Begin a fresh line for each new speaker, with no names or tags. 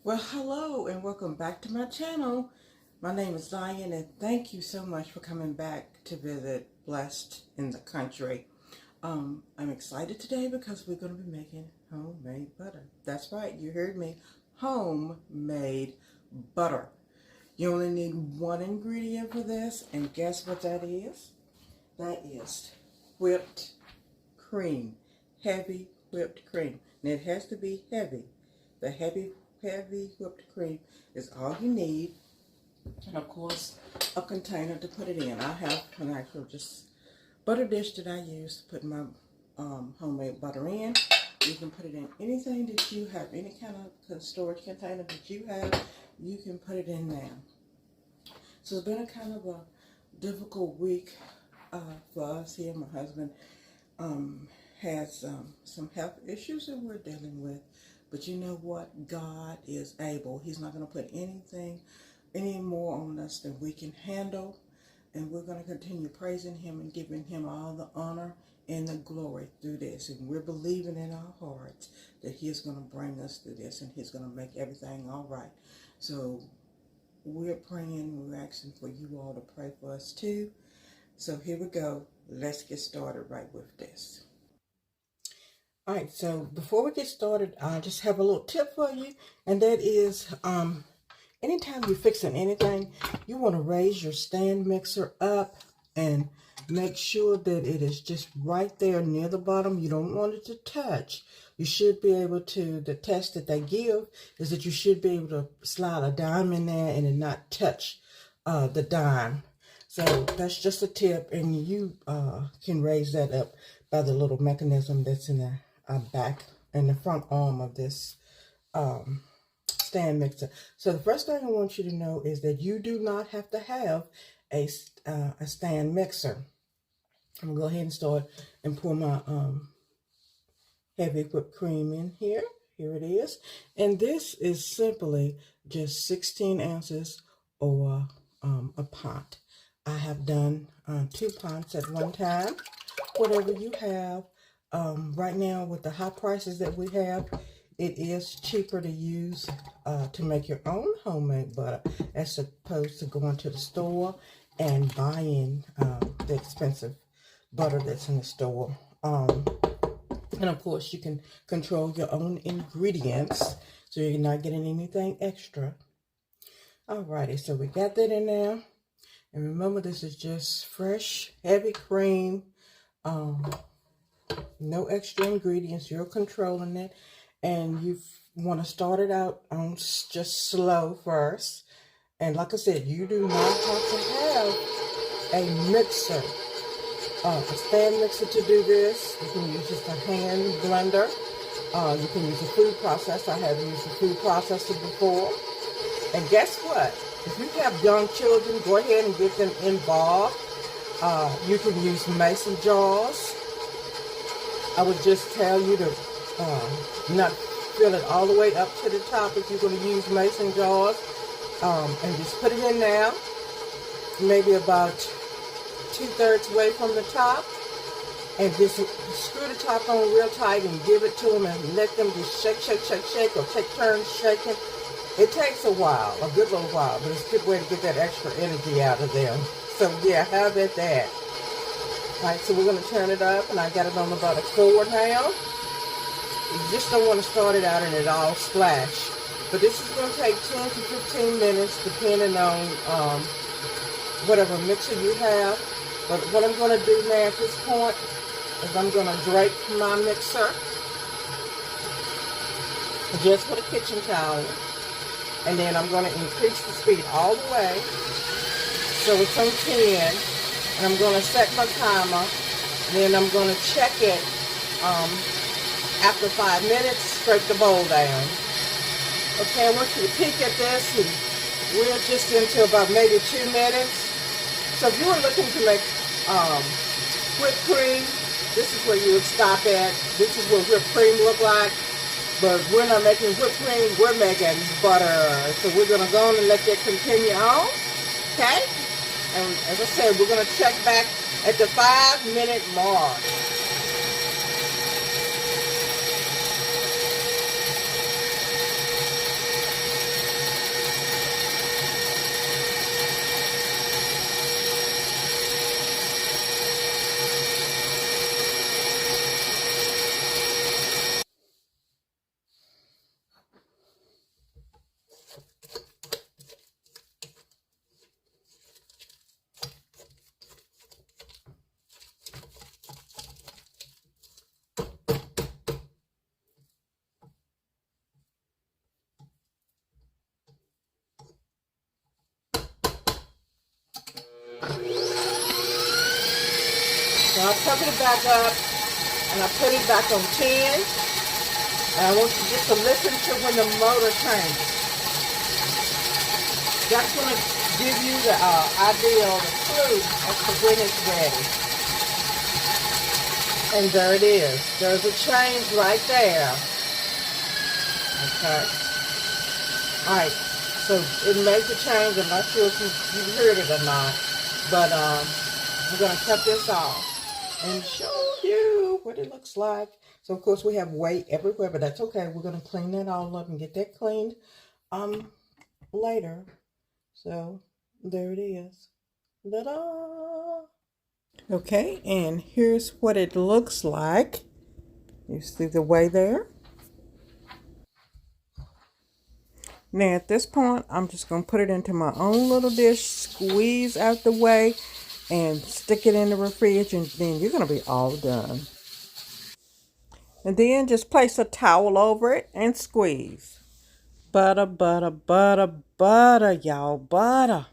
Well, hello and welcome back to my channel. My name is Diane and thank you so much for coming back to visit Blessed in the Country. I'm excited today because we're going to be making homemade butter. That's right, you heard me. Homemade butter. You only need one ingredient for this, and guess what that is? That is whipped cream. Heavy whipped cream. And it has to be heavy. The heavy whipped cream is all you need, and of course a container to put it in. I have an actual just butter dish that I use to put my homemade butter in. You can put it in anything that you have, any kind of storage container that you have, you can put it in there. So it's been a kind of a difficult week for us here. My husband has some health issues that we're dealing with. But you know what? God is able. He's not going to put any more on us than we can handle. And we're going to continue praising Him and giving Him all the honor and the glory through this. And we're believing in our hearts that He is going to bring us through this and He's going to make everything all right. So we're praying, we're asking for you all to pray for us too. So here we go. Let's get started right with this. All right, so before we get started, I just have a little tip for you, and that is anytime you're fixing anything, you want to raise your stand mixer up and make sure that it is just right there near the bottom. You don't want it to touch. You should be able to, the test that they give is that you should be able to slide a dime in there and it not touch the dime. So that's just a tip, and you can raise that up by the little mechanism that's in there. Back in the front arm of this stand mixer. So the first thing I want you to know is that you do not have to have a stand mixer. I'm gonna go ahead and start and pour my heavy whipped cream in here. Here it is, and this is simply just 16 ounces or a pint. I have done 2 pints at one time. Whatever you have. Right now, with the high prices that we have, it is cheaper to use to make your own homemade butter as opposed to going to the store and buying the expensive butter that's in the store. And of course, you can control your own ingredients so you're not getting anything extra. Alrighty, so we got that in there. And remember, this is just fresh, heavy cream. No extra ingredients. You're controlling it, and you want to start it out on just slow first. And like I said, you do not have to have a mixer, a stand mixer to do this. You can use just a hand blender. You can use a food processor. I have used a food processor before. And guess what? If you have young children, go ahead and get them involved. You can use mason jars. I would just tell you to not fill it all the way up to the top if you're going to use mason jars. And just put it in there, maybe about 2/3 way from the top. And just screw the top on real tight and give it to them and let them just shake, shake, shake, shake, or take turns shaking. It takes a while, a good little while, but it's a good way to get that extra energy out of them. So yeah, have at that. Alright, so we're going to turn it up, and I got it on about a 4 now. You just don't want to start it out and it all splash. But this is going to take 10 to 15 minutes, depending on whatever mixer you have. But what I'm going to do now at this point is I'm going to drape my mixer just with a kitchen towel. And then I'm going to increase the speed all the way so it's on 10. And I'm going to set my timer, then I'm going to check it after 5 minutes, scrape the bowl down. Okay, I want you to peek at this, and we're just into about maybe 2 minutes. So if you were looking to make whipped cream, this is where you would stop at. This is what whipped cream look like. But we're not making whipped cream, we're making butter. So we're going to go on and let that continue on, okay? And as I said, we're going to check back at the 5-minute mark. I covered it back up and I put it back on 10. And I want you just to listen to when the motor changes. That's going to give you the idea or the clue as to when it's ready. And there it is. There's a change right there. Okay. Alright. So it made the change. I'm not sure if you heard it or not. But I'm going to cut this off and show you what it looks like. So of course we have weight everywhere, but that's okay. We're going to clean that all up and get that cleaned later. So there it is. Ta-da! Okay, and here's what it looks like. You see the way there? Now at this point, I'm just going to put it into my own little dish, squeeze out the way, and stick it in the refrigerator, and then you're going to be all done. And then just place a towel over it and squeeze. Butter, butter, butter, butter, y'all, butter.